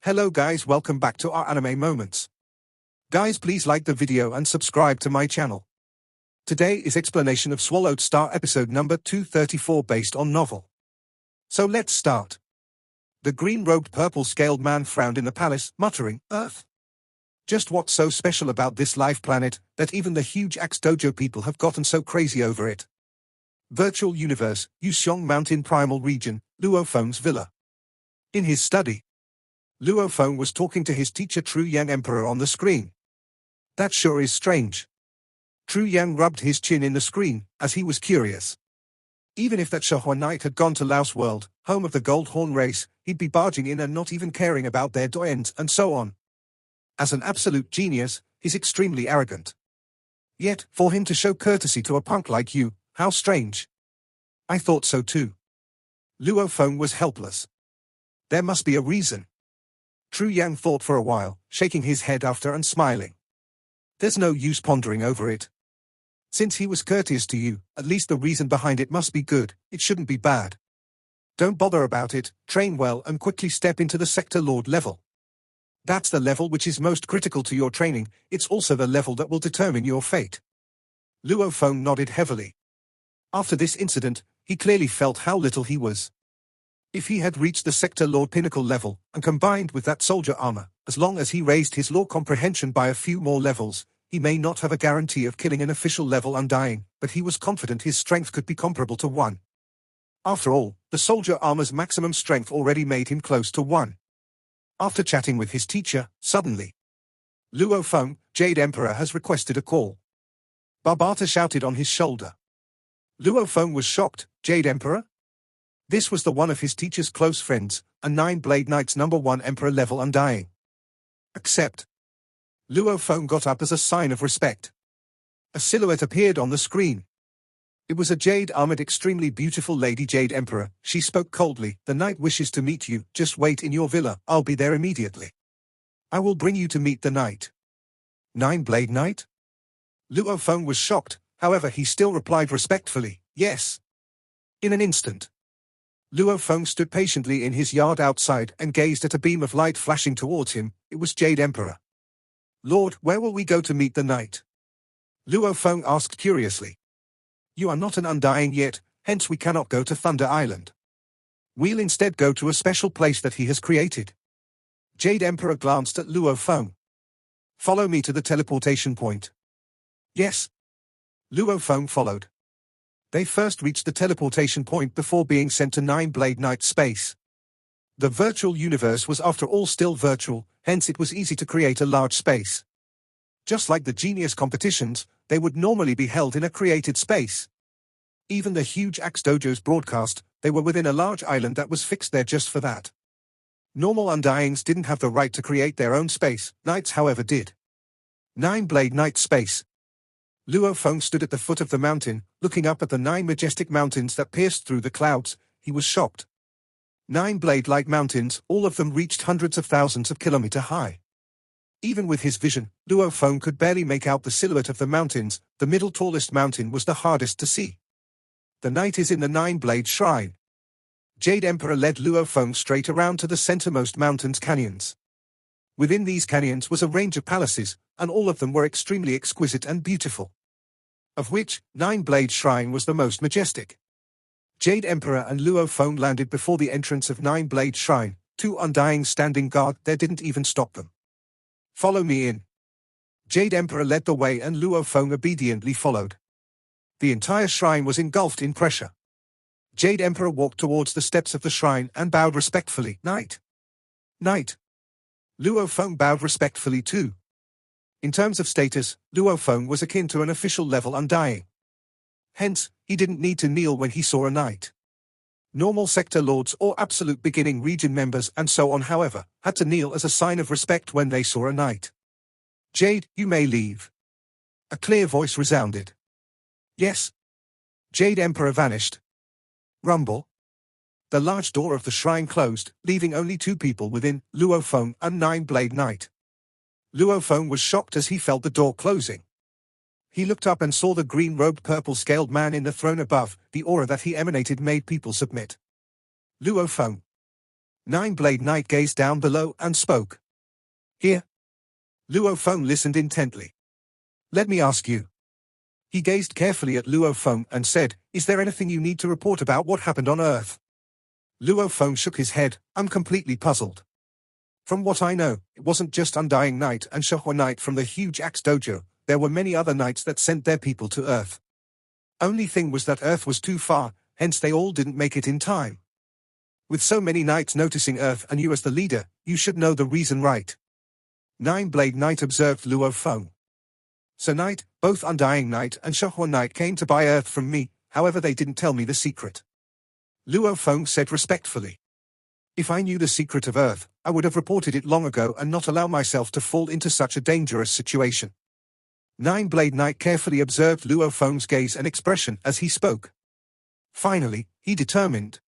Hello guys, welcome back to our anime moments. Guys, please like the video and subscribe to my channel. Today is explanation of Swallowed Star episode number 234 based on novel. So let's start. The green-robed purple-scaled man frowned in the palace, muttering, "Earth? Just what's so special about this life planet, that even the huge Axe Dojo people have gotten so crazy over it?" Virtual Universe, Yuxiong Mountain Primal Region, Luo Feng's villa. In his study, Luo Feng was talking to his teacher True Yang Emperor on the screen. That sure is strange. True Yang rubbed his chin in the screen, as he was curious. Even if that Shahua Knight had gone to Laos World, home of the Gold Horn race, he'd be barging in and not even caring about their doyens and so on. As an absolute genius, he's extremely arrogant. Yet, for him to show courtesy to a punk like you, how strange. I thought so too. Luo Feng was helpless. There must be a reason. True Yang thought for a while, shaking his head after and smiling. There's no use pondering over it. Since he was courteous to you, at least the reason behind it must be good, it shouldn't be bad. Don't bother about it, train well and quickly step into the Sector Lord level. That's the level which is most critical to your training, it's also the level that will determine your fate. Luo Feng nodded heavily. After this incident, he clearly felt how little he was. If he had reached the Sector Lord pinnacle level, and combined with that soldier armor, as long as he raised his law comprehension by a few more levels, he may not have a guarantee of killing an official level undying, but he was confident his strength could be comparable to 1. After all, the soldier armor's maximum strength already made him close to 1. After chatting with his teacher, suddenly, Luo Feng, Jade Emperor has requested a call. Barbata shouted on his shoulder. Luo Feng was shocked. Jade Emperor? This was the one of his teacher's close friends, a 9-Blade Knight's #1 Emperor level undying. Accept. Luo Feng got up as a sign of respect. A silhouette appeared on the screen. It was a jade-armored extremely beautiful Lady Jade Emperor. She spoke coldly. "The knight wishes to meet you, just wait in your villa, I'll be there immediately. I will bring you to meet the knight." 9-Blade Knight? Luo Feng was shocked, however he still replied respectfully, "Yes." In an instant, Luo Feng stood patiently in his yard outside and gazed at a beam of light flashing towards him. It was Jade Emperor. "Lord, where will we go to meet the knight?" Luo Feng asked curiously. "You are not an undying yet, hence we cannot go to Thunder Island. We'll instead go to a special place that he has created." Jade Emperor glanced at Luo Feng. "Follow me to the teleportation point." "Yes." Luo Feng followed. They first reached the teleportation point before being sent to 9-Blade Knight space. The virtual universe was after all still virtual, hence it was easy to create a large space. Just like the genius competitions, they would normally be held in a created space. Even the huge Axe Dojo's broadcast, they were within a large island that was fixed there just for that. Normal undyings didn't have the right to create their own space, knights however did. 9-Blade Knight space. Luo Feng stood at the foot of the mountain, looking up at the 9 majestic mountains that pierced through the clouds. He was shocked. 9 blade-like mountains, all of them reached hundreds of thousands of kilometers high. Even with his vision, Luo Feng could barely make out the silhouette of the mountains. The middle tallest mountain was the hardest to see. The knight is in the 9-Blade Shrine. Jade Emperor led Luo Feng straight around to the centermost mountain's canyons. Within these canyons was a range of palaces, and all of them were extremely exquisite and beautiful. Of which, 9-Blade Shrine was the most majestic. Jade Emperor and Luo Feng landed before the entrance of 9-Blade Shrine. 2 undying standing guard there didn't even stop them. "Follow me in." Jade Emperor led the way and Luo Feng obediently followed. The entire shrine was engulfed in pressure. Jade Emperor walked towards the steps of the shrine and bowed respectfully. "Knight." "Knight." Luo Feng bowed respectfully too. In terms of status, Luo Feng was akin to an official level undying. Hence, he didn't need to kneel when he saw a knight. Normal sector lords or absolute beginning region members and so on however, had to kneel as a sign of respect when they saw a knight. "Jade, you may leave." A clear voice resounded. "Yes." Jade Emperor vanished. Rumble. The large door of the shrine closed, leaving only 2 people within, Luo Feng and 9-Blade Knight. Luo Feng was shocked as he felt the door closing. He looked up and saw the green-robed purple-scaled man in the throne above. The aura that he emanated made people submit. "Luo Feng." Nine-Blade Knight gazed down below and spoke. Here. Luo Feng listened intently. Let me ask you. He gazed carefully at Luo Feng and said, is there anything you need to report about what happened on Earth? Luo Feng shook his head, I'm completely puzzled. From what I know, it wasn't just Undying Knight and Shohua Knight from the huge Axe Dojo, there were many other knights that sent their people to Earth. Only thing was that Earth was too far, hence they all didn't make it in time. With so many knights noticing Earth and you as the leader, you should know the reason, right? Nine-Blade Knight observed Luo Feng. Sir Knight, both Undying Knight and Shohua Knight came to buy Earth from me, however they didn't tell me the secret. Luo Feng said respectfully. If I knew the secret of Earth, I would have reported it long ago and not allow myself to fall into such a dangerous situation. Nine-Blade Knight carefully observed Luo Feng's gaze and expression as he spoke. Finally, he determined.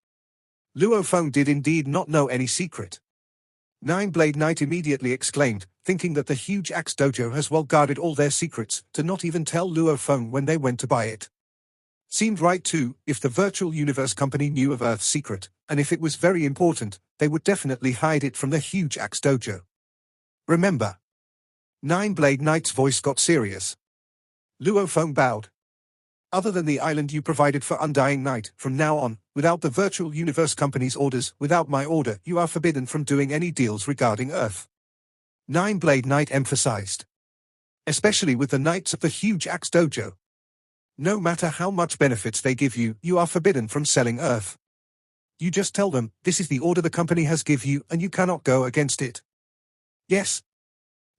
Luo Feng did indeed not know any secret. Nine-Blade Knight immediately exclaimed, thinking that the huge Axe Dojo has well guarded all their secrets, to not even tell Luo Feng when they went to buy it. Seemed right too, if the Virtual Universe Company knew of Earth's secret, and if it was very important, they would definitely hide it from the huge Axe Dojo. Remember. Nine-Blade Knight's voice got serious. Luo Feng bowed. Other than the island you provided for Undying Knight, from now on, without the Virtual Universe Company's orders, without my order, you are forbidden from doing any deals regarding Earth. Nine-Blade Knight emphasized. Especially with the knights of the huge Axe Dojo. No matter how much benefits they give you, you are forbidden from selling Earth. You just tell them, this is the order the company has give you and you cannot go against it. Yes.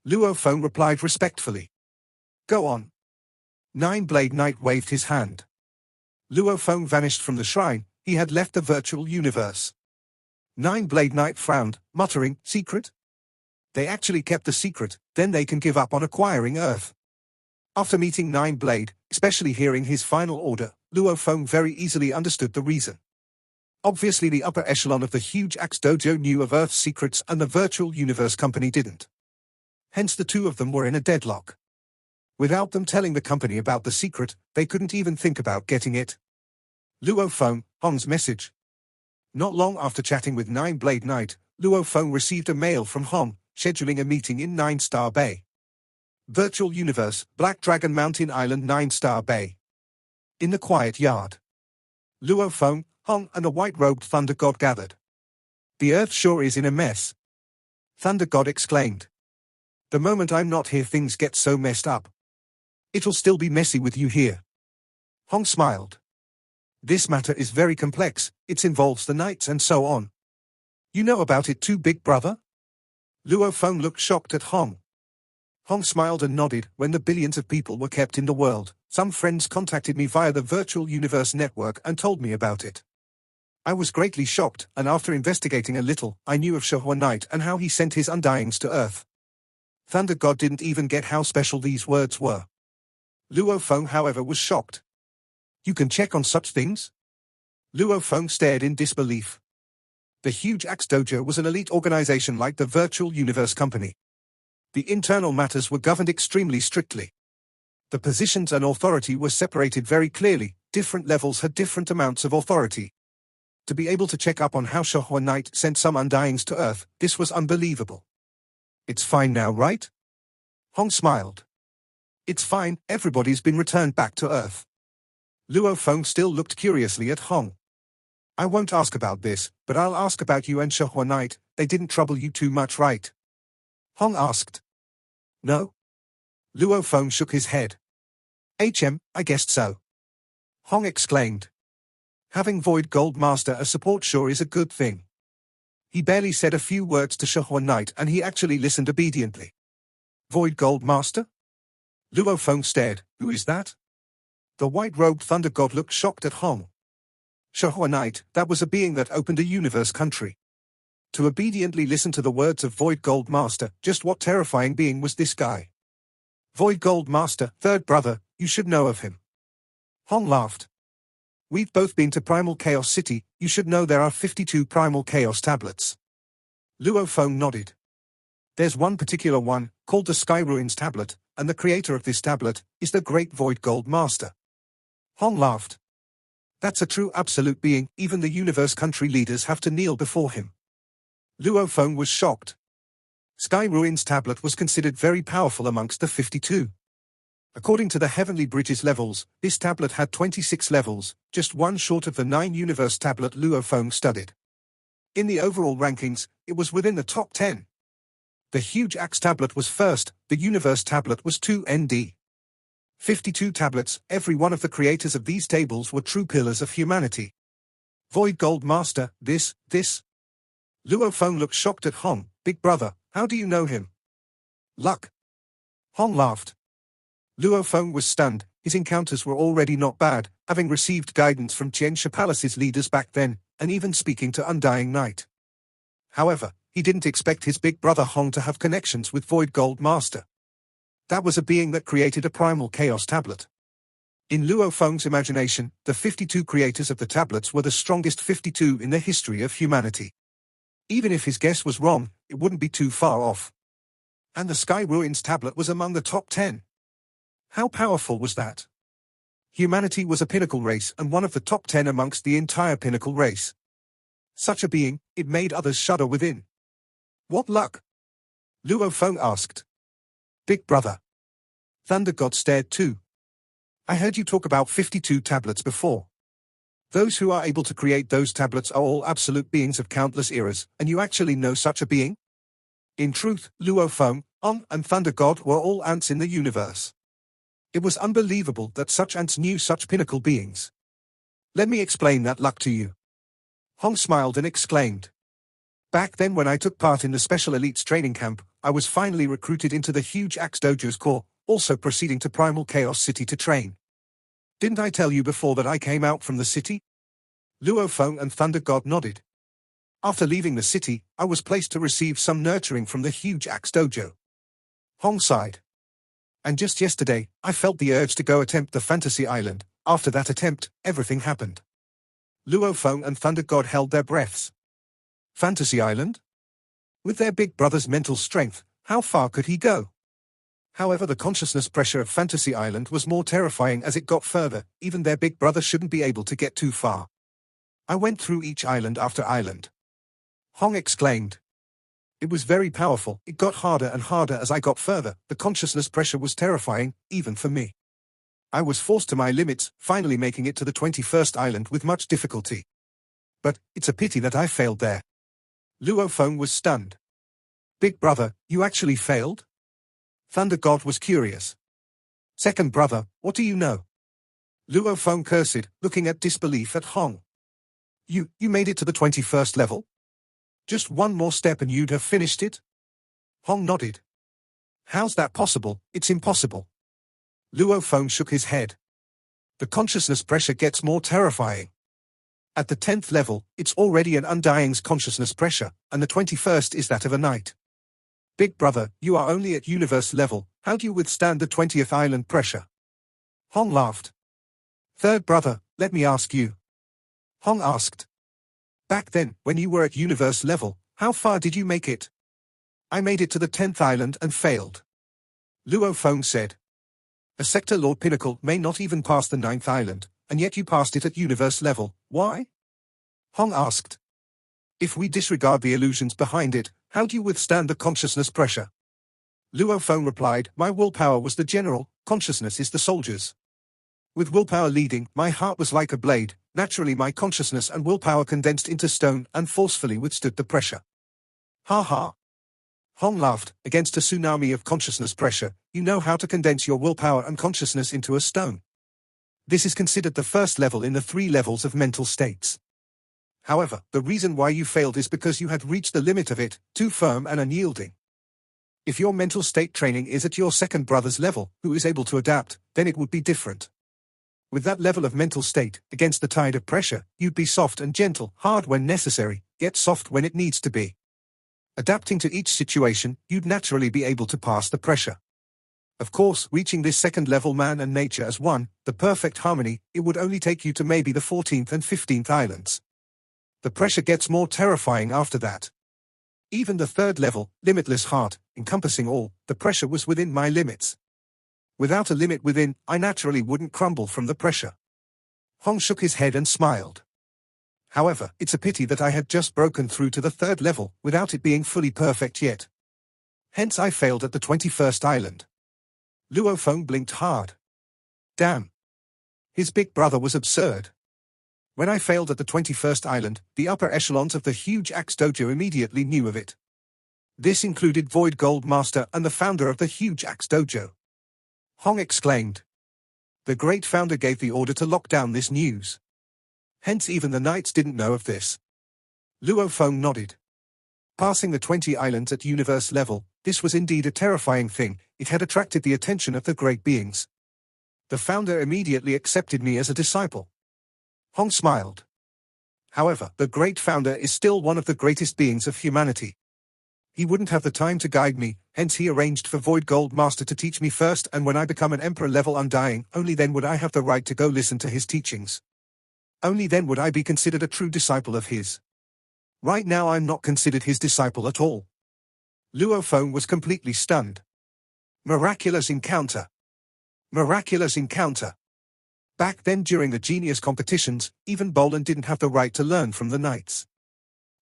Luo Feng replied respectfully. Go on. Nine-Blade Knight waved his hand. Luo Feng vanished from the shrine, he had left the virtual universe. Nine-Blade Knight frowned, muttering, secret? They actually kept the secret, then they can give up on acquiring Earth. After meeting Nine-Blade, especially hearing his final order, Luo Feng very easily understood the reason. Obviously the upper echelon of the huge Axe Dojo knew of Earth's secrets and the Virtual Universe Company didn't. Hence the two of them were in a deadlock. Without them telling the company about the secret, they couldn't even think about getting it. Luo Feng, Hong's message. Not long after chatting with Nine-Blade Knight, Luo Feng received a mail from Hong, scheduling a meeting in 9-Star Bay. Virtual Universe, Black Dragon Mountain Island 9-Star Bay. In the quiet yard. Luo Feng, Hong and a white-robed Thunder God gathered. The Earth sure is in a mess. Thunder God exclaimed. The moment I'm not here things get so messed up. It'll still be messy with you here. Hong smiled. This matter is very complex, it involves the knights and so on. You know about it too, big brother? Luo Feng looked shocked at Hong. Hong smiled and nodded. When the billions of people were kept in the world, some friends contacted me via the Virtual Universe Network and told me about it. I was greatly shocked, and after investigating a little, I knew of Shohua Knight and how he sent his Undyings to Earth. Thunder God didn't even get how special these words were. Luo Feng, however, was shocked. You can check on such things? Luo Feng stared in disbelief. The huge Axe Dojo was an elite organization like the Virtual Universe Company. The internal matters were governed extremely strictly. The positions and authority were separated very clearly, different levels had different amounts of authority. To be able to check up on how Shohua Knight sent some Undyings to Earth, this was unbelievable. It's fine now, right? Hong smiled. It's fine, everybody's been returned back to Earth. Luo Feng still looked curiously at Hong. I won't ask about this, but I'll ask about you and Shohua Knight, they didn't trouble you too much, right? Hong asked. No? Luo Feng shook his head. I guessed so. Hong exclaimed. Having Void Gold Master as support sure is a good thing. He barely said a few words to Shohua Knight and he actually listened obediently. Void Gold Master? Luo Feng stared. Who is that? The white-robed Thunder God looked shocked at Hong. Shohua Knight, that was a being that opened a universe country. To obediently listen to the words of Void Gold Master, just what terrifying being was this guy? Void Gold Master, third brother, you should know of him. Hong laughed. We've both been to Primal Chaos City, you should know there are 52 Primal Chaos tablets. Luo Feng nodded. There's one particular one, called the Sky Ruins tablet, and the creator of this tablet is the great Void Gold Master. Hong laughed. That's a true absolute being, even the universe country leaders have to kneel before him. Luo Feng was shocked. Sky Ruins tablet was considered very powerful amongst the 52. According to the Heavenly Bridges levels, this tablet had 26 levels, just one short of the 9 universe tablet Luo Feng studied. In the overall rankings, it was within the top 10. The huge axe tablet was first, the universe tablet was 2 ND. 52 tablets, every one of the creators of these tables were true pillars of humanity. Void Gold Master, this. Luo Feng looked shocked at Hong. Big brother, how do you know him? Luck. Hong laughed. Luo Feng was stunned. His encounters were already not bad, having received guidance from Jiansha Palace's leaders back then, and even speaking to Undying Night. However, he didn't expect his big brother Hong to have connections with Void Gold Master. That was a being that created a primal chaos tablet. In Luo Feng's imagination, the 52 creators of the tablets were the strongest 52 in the history of humanity. Even if his guess was wrong, it wouldn't be too far off. And the Sky Ruins tablet was among the top 10. How powerful was that? Humanity was a pinnacle race and one of the top 10 amongst the entire pinnacle race. Such a being, it made others shudder within. What luck? Luo Feng asked. Big brother. Thunder God stared too. I heard you talk about 52 tablets before. Those who are able to create those tablets are all absolute beings of countless eras, and you actually know such a being? In truth, Luo Feng, On, and Thunder God were all ants in the universe. It was unbelievable that such ants knew such pinnacle beings. Let me explain that luck to you. Hong smiled and exclaimed. Back then when I took part in the Special Elites training camp, I was finally recruited into the huge Axe Dojo's core, also proceeding to Primal Chaos City to train. Didn't I tell you before that I came out from the city? Luo Feng and Thunder God nodded. After leaving the city, I was placed to receive some nurturing from the huge Axe Dojo. Hong sighed. And just yesterday, I felt the urge to go attempt the Fantasy Island. After that attempt, everything happened. Luo Feng and Thunder God held their breaths. Fantasy Island? With their big brother's mental strength, how far could he go? However, the consciousness pressure of Fantasy Island was more terrifying as it got further. Even their big brother shouldn't be able to get too far. I went through each island after island. Hong exclaimed. It was very powerful. It got harder and harder as I got further. The consciousness pressure was terrifying, even for me. I was forced to my limits, finally making it to the 21st island with much difficulty. But it's a pity that I failed there. Luo Feng was stunned. Big brother, you actually failed? Thunder God was curious. Second brother, what do you know? Luo Feng cursed, looking at disbelief at Hong. You made it to the 21st level? Just one more step and you'd have finished it? Hong nodded. How's that possible? It's impossible. Luo Feng shook his head. The consciousness pressure gets more terrifying. At the 10th level, it's already an undying's consciousness pressure, and the 21st is that of a knight. Big brother, you are only at universe level, how do you withstand the 20th island pressure? Hong laughed. Third brother, let me ask you. Hong asked. Back then, when you were at universe level, how far did you make it? I made it to the 10th island and failed. Luo Feng said. A sector lord pinnacle may not even pass the 9th island, and yet you passed it at universe level. Why? Hong asked. If we disregard the illusions behind it, how do you withstand the consciousness pressure? Luo Feng replied, my willpower was the general, consciousness is the soldiers. With willpower leading, my heart was like a blade. Naturally my consciousness and willpower condensed into stone and forcefully withstood the pressure. Ha ha. Hong laughed. Against a tsunami of consciousness pressure, you know how to condense your willpower and consciousness into a stone. This is considered the first level in the 3 levels of mental states. However, the reason why you failed is because you had reached the limit of it, too firm and unyielding. If your mental state training is at your second brother's level, who is able to adapt, then it would be different. With that level of mental state, against the tide of pressure, you'd be soft and gentle, hard when necessary, yet soft when it needs to be. Adapting to each situation, you'd naturally be able to pass the pressure. Of course, reaching this second level man and nature as one, the perfect harmony, it would only take you to maybe the 14th and 15th islands. The pressure gets more terrifying after that. Even the 3rd level, limitless heart, encompassing all, the pressure was within my limits. Without a limit within, I naturally wouldn't crumble from the pressure. Hong shook his head and smiled. However, it's a pity that I had just broken through to the 3rd level without it being fully perfect yet. Hence I failed at the 21st island. Luo Feng blinked hard. Damn. His big brother was absurd. When I failed at the 21st island, the upper echelons of the huge axe dojo immediately knew of it. This included Void Gold Master and the founder of the huge axe dojo. Hong exclaimed. The great founder gave the order to lock down this news. Hence even the knights didn't know of this. Luo Feng nodded. Passing the 20 islands at universe level, this was indeed a terrifying thing. It had attracted the attention of the great beings. The founder immediately accepted me as a disciple. Hong smiled. However, the great founder is still one of the greatest beings of humanity. He wouldn't have the time to guide me, hence he arranged for Void Gold Master to teach me first, and when I become an Emperor level Undying, only then would I have the right to go listen to his teachings. Only then would I be considered a true disciple of his. Right now I'm not considered his disciple at all. Luo Feng was completely stunned. Miraculous encounter. Miraculous encounter. Back then during the genius competitions, even Bolan didn't have the right to learn from the knights.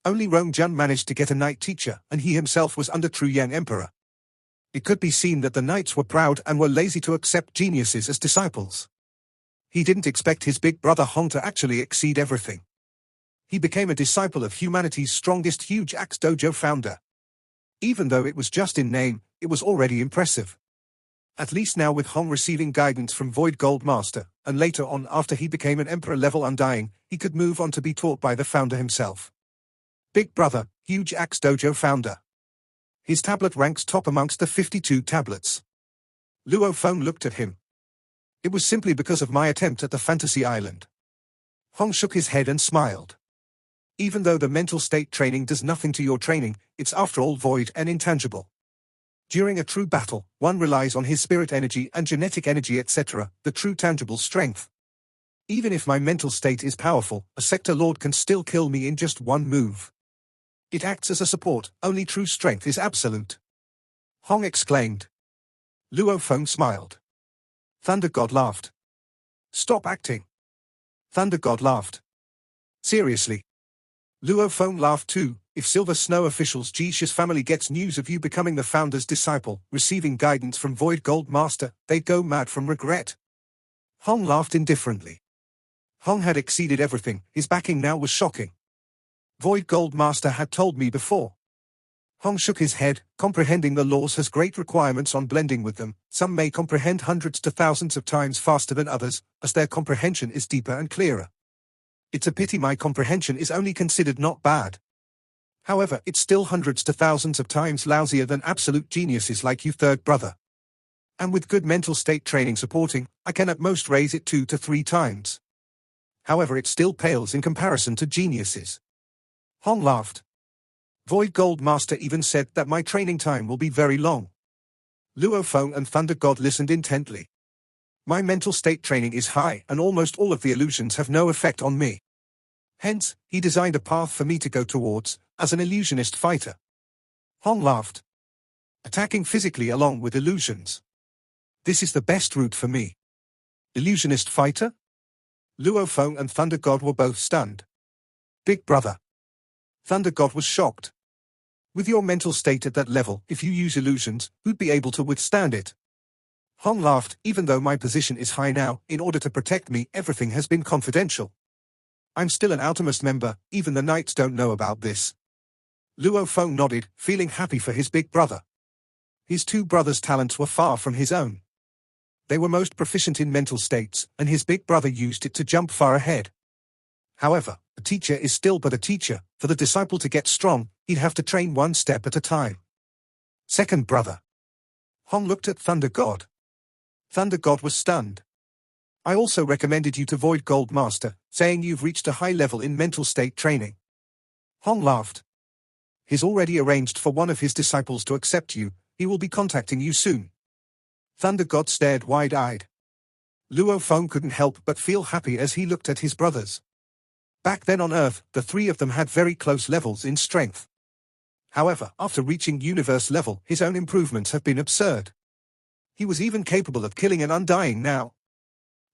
Only Rong Jun managed to get a knight teacher, and he himself was under True Yang Emperor. It could be seen that the knights were proud and were lazy to accept geniuses as disciples. He didn't expect his big brother Hong to actually exceed everything. He became a disciple of humanity's strongest huge axe dojo founder. Even though it was just in name, it was already impressive. At least now with Hong receiving guidance from Void Gold Master, and later on after he became an Emperor level Undying, he could move on to be taught by the founder himself. Big brother, huge axe dojo founder. His tablet ranks top amongst the 52 tablets. Luo Feng looked at him. It was simply because of my attempt at the fantasy island. Hong shook his head and smiled. Even though the mental state training does nothing to your training, it's after all void and intangible. During a true battle, one relies on his spirit energy and genetic energy etc., the true tangible strength. Even if my mental state is powerful, a sector lord can still kill me in just one move. It acts as a support, only true strength is absolute. Hong exclaimed. Luo Feng smiled. Thunder God laughed. Stop acting. Thunder God laughed. Seriously. Luo Feng laughed too. If Silver Snow officials Jisha's family gets news of you becoming the founder's disciple, receiving guidance from Void Gold Master, they'd go mad from regret. Hong laughed indifferently. Hong had exceeded everything, his backing now was shocking. Void Gold Master had told me before. Hong shook his head. Comprehending the laws has great requirements on blending with them. Some may comprehend hundreds to thousands of times faster than others, as their comprehension is deeper and clearer. It's a pity my comprehension is only considered not bad. However, it's still hundreds to thousands of times lousier than absolute geniuses like you, third brother. And with good mental state training supporting, I can at most raise it 2 to 3 times. However, it still pales in comparison to geniuses. Hong laughed. Void Gold Master even said that my training time will be very long. Luo Feng and Thunder God listened intently. My mental state training is high and almost all of the illusions have no effect on me. Hence, he designed a path for me to go towards, as an illusionist fighter. Hong laughed. Attacking physically along with illusions. This is the best route for me. Illusionist fighter? Luo Feng and Thunder God were both stunned. Big brother. Thunder God was shocked. With your mental state at that level, if you use illusions, who'd be able to withstand it? Hong laughed. Even though my position is high now, in order to protect me, everything has been confidential. I'm still an outermost member, even the knights don't know about this. Luo Feng nodded, feeling happy for his big brother. His two brothers' talents were far from his own. They were most proficient in mental states, and his big brother used it to jump far ahead. However, a teacher is still but a teacher. For the disciple to get strong, he'd have to train one step at a time. Second brother. Hong looked at Thunder God. Thunder God was stunned. I also recommended you to Void Gold Master, saying you've reached a high level in mental state training. Hong laughed. He's already arranged for one of his disciples to accept you. He will be contacting you soon. Thunder God stared wide-eyed. Luo Feng couldn't help but feel happy as he looked at his brothers. Back then on Earth, the three of them had very close levels in strength. However, after reaching universe level, his own improvements have been absurd. He was even capable of killing an Undying now.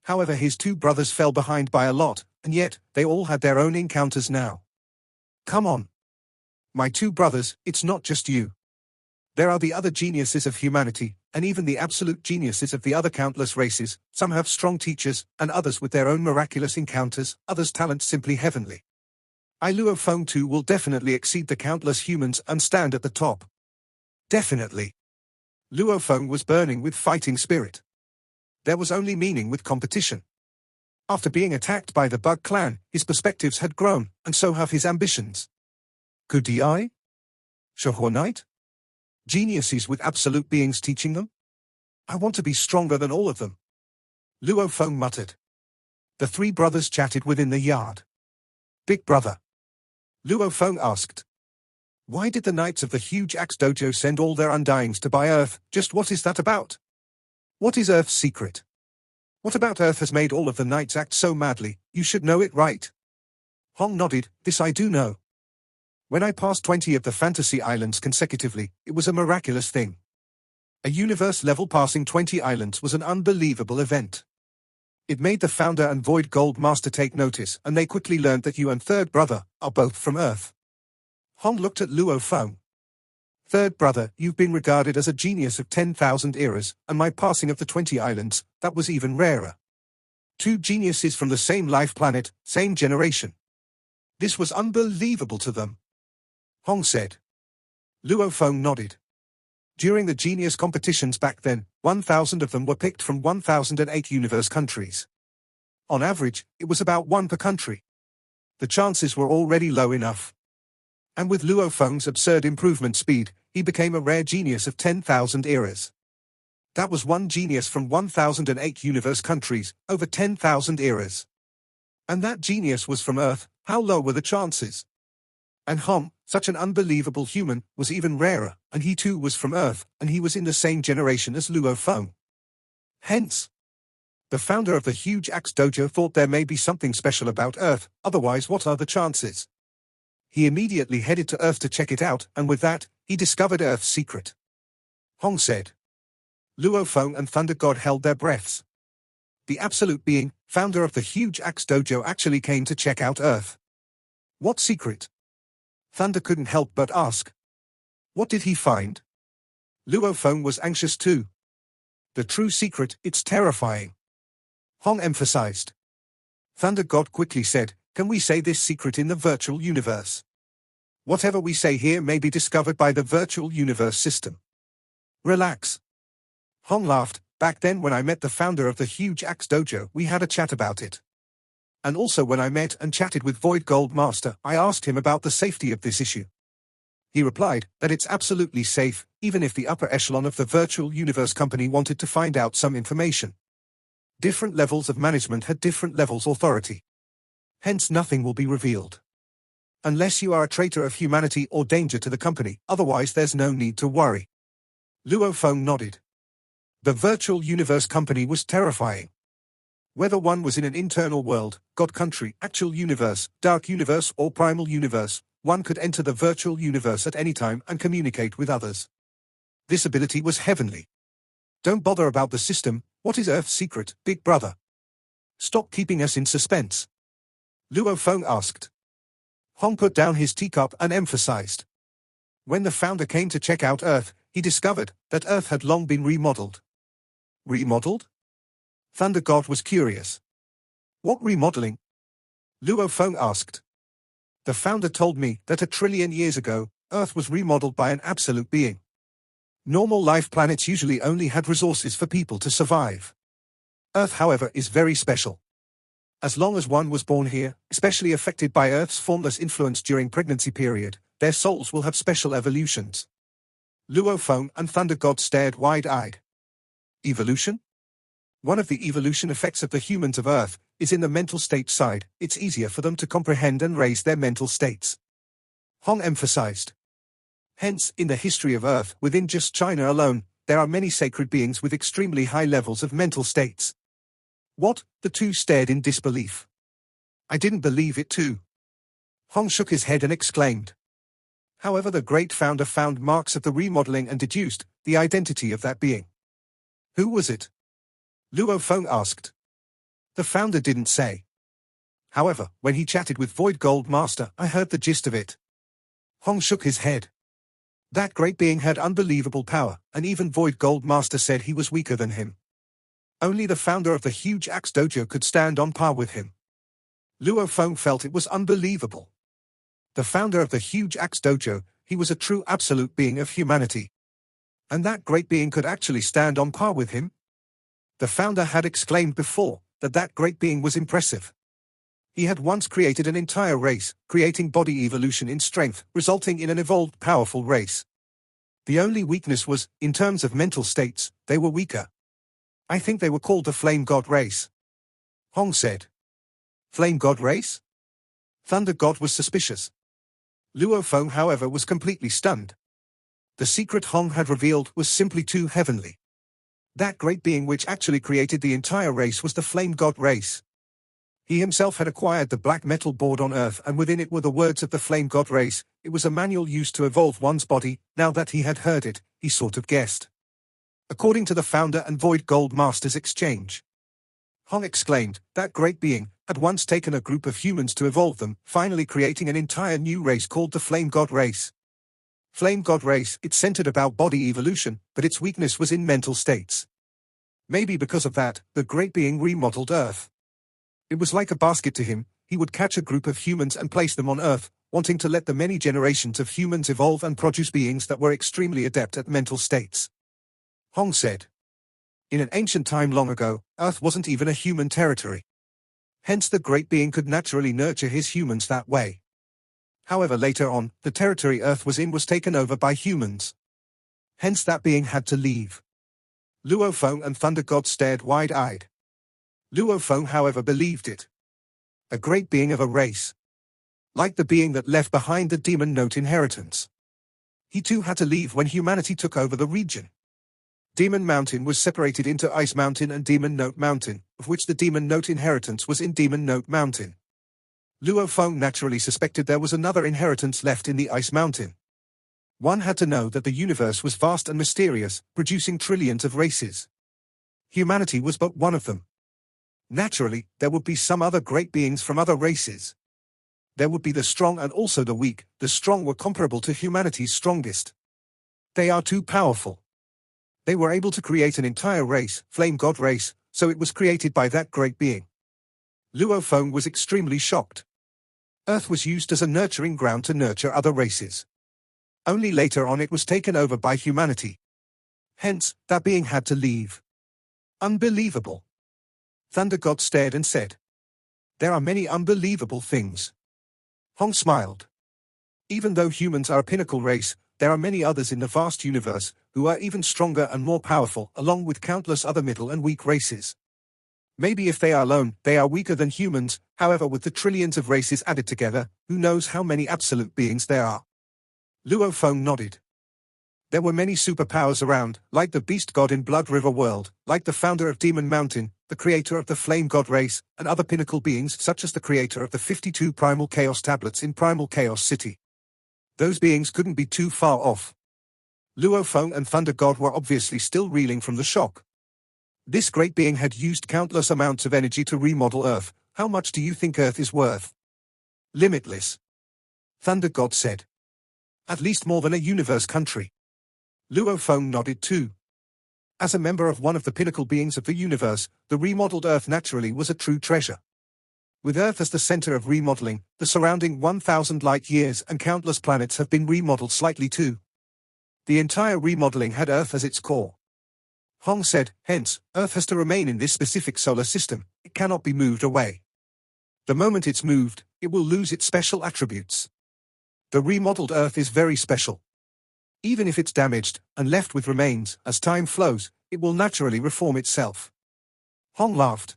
However, his two brothers fell behind by a lot, And yet, they all had their own encounters now. Come on. My two brothers, it's not just you. There are the other geniuses of humanity, and even the absolute geniuses of the other countless races. Some have strong teachers, and others with their own miraculous encounters, others talents simply heavenly. Luo Feng too will definitely exceed the countless humans and stand at the top. Definitely. Luo Feng was burning with fighting spirit. There was only meaning with competition. After being attacked by the Bug clan, his perspectives had grown, and so have his ambitions. Could I? Shahor Knight? Geniuses with absolute beings teaching them? I want to be stronger than all of them. Luo Feng muttered. The three brothers chatted within the yard. Big brother. Luo Feng asked. Why did the knights of the huge axe dojo send all their undyings to buy Earth? Just what is that about? What is Earth's secret? What about Earth has made all of the knights act so madly? You should know it, right? Hong nodded. This I do know. When I passed 20 of the fantasy islands consecutively, it was a miraculous thing. A universe-level passing 20 islands was an unbelievable event. It made the founder and Void Gold Master take notice, and they quickly learned that you and third brother are both from Earth. Hong looked at Luo Feng. Third brother, you've been regarded as a genius of 10,000 eras, and my passing of the 20 islands, that was even rarer. Two geniuses from the same life planet, same generation. This was unbelievable to them. Hong said. Luo Feng nodded. During the genius competitions back then, 1,000 of them were picked from 1,008 universe countries. On average, it was about one per country. The chances were already low enough. And with Luo Feng's absurd improvement speed, he became a rare genius of 10,000 eras. That was one genius from 1,008 universe countries, over 10,000 eras. And that genius was from Earth. How low were the chances? And Hong, such an unbelievable human, was even rarer, and he too was from Earth, and he was in the same generation as Luo Feng. Hence, the founder of the huge axe dojo thought there may be something special about Earth, otherwise what are the chances? He immediately headed to Earth to check it out, and with that, he discovered Earth's secret. Hong said. Luo Feng and Thunder God held their breaths. The absolute being, founder of the huge axe dojo, actually came to check out Earth. What secret? Thunder couldn't help but ask. What did he find? Luo Feng was anxious too. The true secret, it's terrifying. Hong emphasized. Thunder God quickly said, can we say this secret in the virtual universe? Whatever we say here may be discovered by the virtual universe system. Relax. Hong laughed. Back then when I met the founder of the huge axe dojo, we had a chat about it. And also when I met and chatted with Void Gold Master, I asked him about the safety of this issue. He replied that it's absolutely safe, even if the upper echelon of the virtual universe company wanted to find out some information. Different levels of management had different levels of authority. Hence nothing will be revealed. Unless you are a traitor of humanity or danger to the company, otherwise there's no need to worry. Luo Feng nodded. The virtual universe company was terrifying. Whether one was in an internal world, God country, actual universe, dark universe or primal universe, one could enter the virtual universe at any time and communicate with others. This ability was heavenly. Don't bother about the system. What is Earth's secret, big brother? Stop keeping us in suspense. Luo Feng asked. Hong put down his teacup and emphasized. When the founder came to check out Earth, he discovered that Earth had long been remodeled. Remodeled? Thunder God was curious. What remodeling? Luo Feng asked. The founder told me that 1 trillion years ago, Earth was remodeled by an absolute being. Normal life planets usually only had resources for people to survive. Earth, however, is very special. As long as one was born here, especially affected by Earth's formless influence during pregnancy period, their souls will have special evolutions. Luo Feng and Thunder God stared wide-eyed. Evolution? One of the evolution effects of the humans of Earth is in the mental state side. It's easier for them to comprehend and raise their mental states. Hong emphasized. Hence, in the history of Earth, within just China alone, there are many sacred beings with extremely high levels of mental states. What? The two stared in disbelief. I didn't believe it too. Hong shook his head and exclaimed. However, the great founder found marks of the remodeling and deduced the identity of that being. Who was it? Luo Feng asked. The founder didn't say. However, when he chatted with Void Gold Master, I heard the gist of it. Hong shook his head. That great being had unbelievable power, and even Void Gold Master said he was weaker than him. Only the founder of the huge Axe Dojo could stand on par with him. Luo Feng felt it was unbelievable. The founder of the huge Axe Dojo, he was a true absolute being of humanity. And that great being could actually stand on par with him? The founder had exclaimed before that that great being was impressive. He had once created an entire race, creating body evolution in strength, resulting in an evolved powerful race. The only weakness was, in terms of mental states, they were weaker. I think they were called the Flame God race. Hong said. Flame God race? Thunder God was suspicious. Luo Feng, however, was completely stunned. The secret Hong had revealed was simply too heavenly. That great being which actually created the entire race was the Flame God race. He himself had acquired the black metal board on Earth, and within it were the words of the Flame God race. It was a manual used to evolve one's body. Now that he had heard it, he sort of guessed. According to the founder and Void Gold Master's exchange, Hong exclaimed, that great being had once taken a group of humans to evolve them, finally creating an entire new race called the Flame God race. Flame God race, it centered about body evolution, but its weakness was in mental states. Maybe because of that, the great being remodeled Earth. It was like a basket to him. He would catch a group of humans and place them on Earth, wanting to let the many generations of humans evolve and produce beings that were extremely adept at mental states. Hong said. In an ancient time long ago, Earth wasn't even a human territory. Hence the great being could naturally nurture his humans that way. However, later on, the territory Earth was in was taken over by humans. Hence that being had to leave. Luo Feng and Thunder God stared wide-eyed. Luo Feng, however, believed it. A great being of a race. Like the being that left behind the Demon Note inheritance. He too had to leave when humanity took over the region. Demon Mountain was separated into Ice Mountain and Demon Note Mountain, of which the Demon Note inheritance was in Demon Note Mountain. Luo Feng naturally suspected there was another inheritance left in the Ice Mountain. One had to know that the universe was vast and mysterious, producing trillions of races. Humanity was but one of them. Naturally, there would be some other great beings from other races. There would be the strong and also the weak. The strong were comparable to humanity's strongest. They are too powerful. They were able to create an entire race, Flame God race, so it was created by that great being. Luo Feng was extremely shocked. Earth was used as a nurturing ground to nurture other races. Only later on it was taken over by humanity. Hence, that being had to leave. Unbelievable. Thunder God stared and said. There are many unbelievable things. Hong smiled. Even though humans are a pinnacle race, there are many others in the vast universe who are even stronger and more powerful, along with countless other middle and weak races. Maybe if they are alone, they are weaker than humans. However, with the trillions of races added together, who knows how many absolute beings there are? Luo Feng nodded. There were many superpowers around, like the Beast God in Blood River World, like the founder of Demon Mountain, the creator of the Flame God race, and other pinnacle beings such as the creator of the 52 Primal Chaos tablets in Primal Chaos City. Those beings couldn't be too far off. Luo Feng and Thunder God were obviously still reeling from the shock. This great being had used countless amounts of energy to remodel Earth. How much do you think Earth is worth? Limitless. Thunder God said. At least more than a universe country. Luo Feng nodded too. As a member of one of the pinnacle beings of the universe, the remodeled Earth naturally was a true treasure. With Earth as the center of remodeling, the surrounding 1,000 light years and countless planets have been remodeled slightly too. The entire remodeling had Earth as its core. Hong said, hence, Earth has to remain in this specific solar system. It cannot be moved away. The moment it's moved, it will lose its special attributes. The remodeled Earth is very special. Even if it's damaged and left with remains, as time flows, it will naturally reform itself. Hong laughed.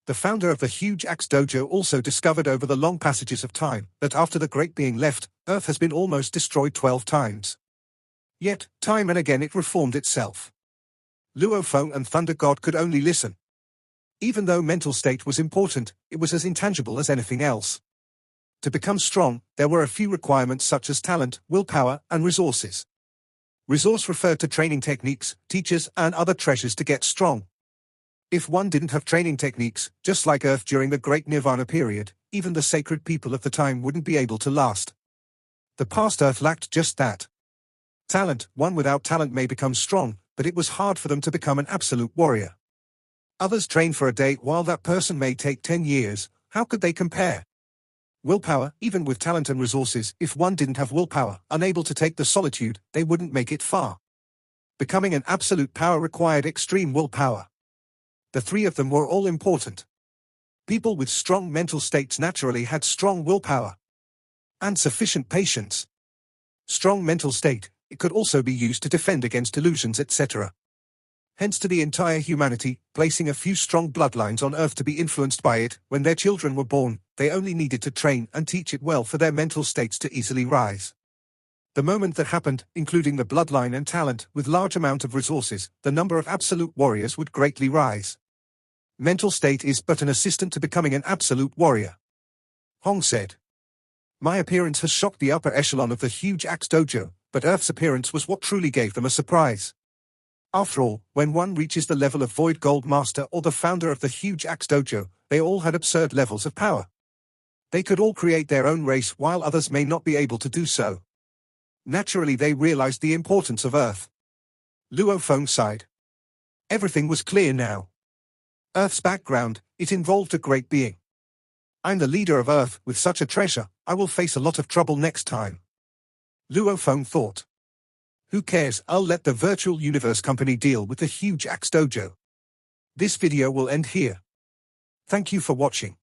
The founder of the huge Axe Dojo also discovered over the long passages of time that after the great being left, Earth has been almost destroyed 12 times. Yet, time and again it reformed itself. Luo Feng and Thunder God could only listen. Even though mental state was important, it was as intangible as anything else. To become strong, there were a few requirements such as talent, willpower, and resources. Resource referred to training techniques, teachers, and other treasures to get strong. If one didn't have training techniques, just like Earth during the Great Nirvana period, even the sacred people of the time wouldn't be able to last. The past Earth lacked just that. Talent. One without talent may become strong, but it was hard for them to become an absolute warrior. Others train for a day while that person may take 10 years. How could they compare? Willpower. Even with talent and resources, if one didn't have willpower, unable to take the solitude, they wouldn't make it far. Becoming an absolute power required extreme willpower. The three of them were all important. People with strong mental states naturally had strong willpower and sufficient patience. Strong mental state, it could also be used to defend against illusions, etc. Hence to the entire humanity, placing a few strong bloodlines on Earth to be influenced by it. When their children were born, they only needed to train and teach it well for their mental states to easily rise. The moment that happened, including the bloodline and talent, with large amount of resources, the number of absolute warriors would greatly rise. Mental state is but an assistant to becoming an absolute warrior. Hong said. My appearance has shocked the upper echelon of the huge axe dojo, but Earth's appearance was what truly gave them a surprise. After all, when one reaches the level of Void Gold Master or the founder of the huge axe dojo, they all had absurd levels of power. They could all create their own race while others may not be able to do so. Naturally they realized the importance of Earth. Luo Feng sighed. Everything was clear now. Earth's background, it involved a great being. I'm the leader of Earth. With such a treasure, I will face a lot of trouble next time. Luo Feng thought. Who cares, I'll let the virtual universe company deal with the huge axe dojo. This video will end here. Thank you for watching.